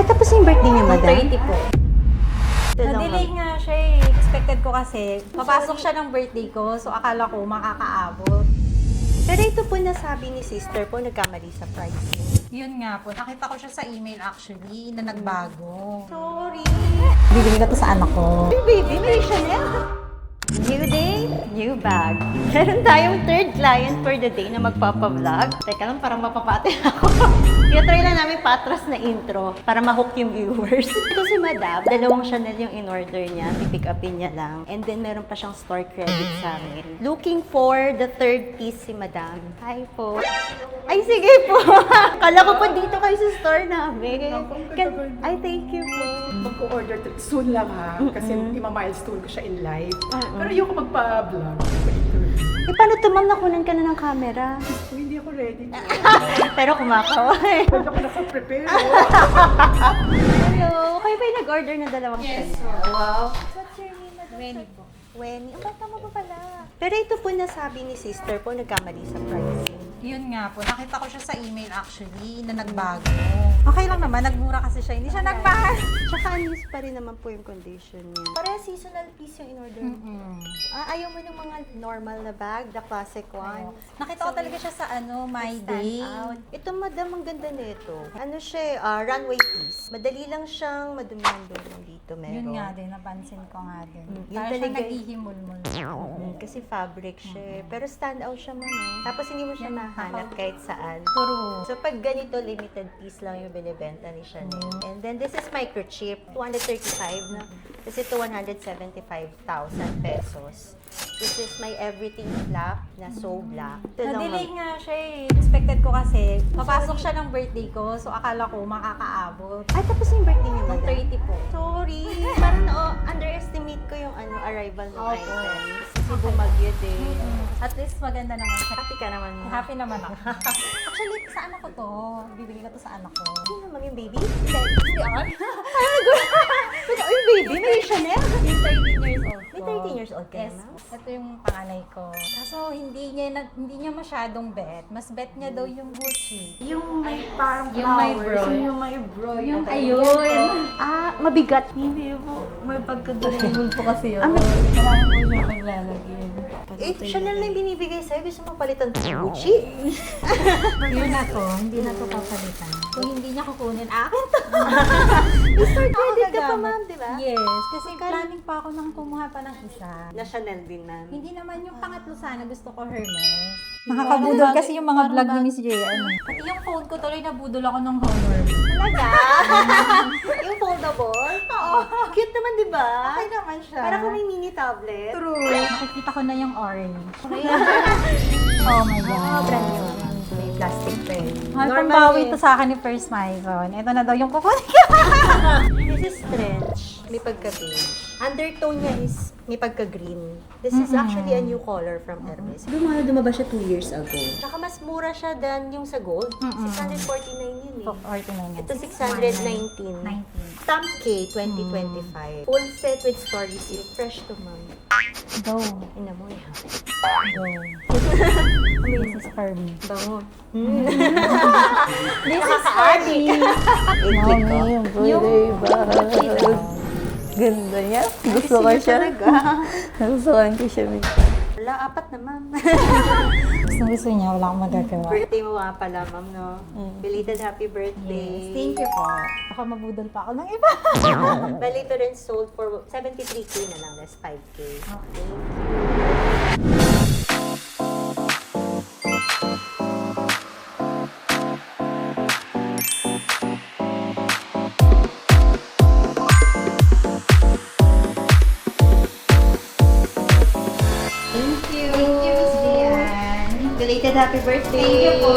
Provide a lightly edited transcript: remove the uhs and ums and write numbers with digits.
Ay, tapos yung birthday niya, madam? 30 po. Na-delay nga siya eh. Expected ko kasi, papasok siya ng birthday ko, so akala ko makakaabot. Pero ito po nasabi ni sister po, nagkamali sa pricing. Yun nga po, nakita ko siya sa email actually, na nagbago. Sorry. Bibili ko to sa anak ko. Hey, baby, may Chanel. New day, new bag. Meron tayong third client for the day na magpapa-vlog. Teka lang, parang mapapate ako. Tinatry lang namin patras na intro para ma-hook yung viewers. Ito si Madam, dalawang Chanel yung in-order niya. Pipick upin niya lang. And then meron pa siyang store credit sa amin. Looking for the third piece si Madam. Hi po. Ay, sige po. Kala ko po dito kayo sa store namin. Ay, thank you po. Mag-order soon lang ha, kasi ima-milestone ko siya in life. Pero ayoko magpa-vlog. Eh, paano ito, ma'am? Nakunan ka na ng camera. So, hindi ako ready. Pero kumakaway. Pwede ako naka-prepare. Hello! Kayo ba yung nag-order ng dalawang Chanel? Wow! What's your name, Madam? Wenny po. Wenny, ang bata mo pa pala. Pero ito po nasabi ni sister po, nagkamali sa pricing. Yun nga po, nakita ko siya sa email actually, na nagbago. Okay lang naman, nagmura kasi siya, hindi siya nagmahal. Tsaka unused pa rin naman po yung condition niya. Para seasonal piece yung in-order mo. Ayaw mo yung mga normal na bag, the classic one. Nakita ko talaga siya sa My Day. Ito, madam, ang ganda nito. Ano siya, runway piece. Madali lang siyang madumi-dumi dito meron. Yun nga din, napansin ko nga din. Yun Para siya talaga- naghihimul-mul. Kasi fabric siya. Pero stand out siya, ma'am. Tapos hindi mo siya mahanap kahit saan. True. So, pag ganito, limited piece lang yung binibenta ni Chanel. And then, this is microchip. 235 na. Kasi ito, 175,000 pesos. This is my everything black na so black. Ito lang, Na-delay ma'am. nga siya eh. Expected ko kasi, papasok siya ng birthday ko, so akala ko makakaabot. Ay, tapos yung birthday niya, Ng madam? 30 po. Sorry. Parang underestimate ko yung arrival ng Opo. item. Kasi bumagyo din. At least maganda naman siya. Happy ka naman mo. Happy naman ako. Actually, sa anak ko to. Bibili ko to sa anak ko. Sino naman yung baby? Hindi ako. Yung baby? May Chanel? Yung 13 years old ko. May 13 years old ka Yes. na? Ito yung panganay ko. Kaso hindi niya masyadong bet. Mas bet niya daw yung Gucci. Yung may parang Yung may flowers, bro. yung may bro. Yung ayun. Ah, mabigat. Hindi po. May pagkadalibol po kasi yun. Ah, Kailangan po siya paglalagyan. Eh, Chanel na yung binibigay sa'yo. Gusto mo palitan ng Gucci? Yun na to. Hindi na to papalitan. Kung hindi niya kukunin, akin to. Store credit ka pa, gagamit. ma'am, di ba? Yes. Kasi planning pa ako nang kumuha pa ng isa. Na Chanel din, ma'am. Hindi naman yung pangatlo sana gusto ko Hermes. Nakakabudol kasi yung mga vlog ni Miss J. Pati yung phone ko tuloy nabudol ako ng Honor. Talaga? Yung foldable? Oo. Cute naman, di ba? Okay naman siya. Para kung may mini tablet. True. Nakikita ko na yung orange. Oh my God. Brand new. May plastic pa eh. Pambawi ito sa akin ni First Maison. Ito na daw yung kukunin ko. This is trench. May pagka-beige. Undertone niya is may pagka-green. This is actually a new color from Hermes. Dumabas siya 2 years ago. Tsaka mas mura siya than yung sa gold. 649 yun eh. 49 yan. Ito 619. 19. Stamp K 2025. Full set with story seal. Fresh to, ma'am. Go. Ina mo yan. Go. This is for me. Bango. This is for me. Yung ganda niya. Gusto ko siya. Nagustuhan ko siya. Wala, 4 na, ma'am. Gusto niya, wala akong magagawa. Birthday mo nga pala, ma'am, no? Belated happy birthday. Yes, thank you po. Baka mabudol pa ako ng iba. Bali, ito rin sold for 73K na lang, less 5K. Okay. Thank you, Miss Dian. Belated happy birthday! Thank you po.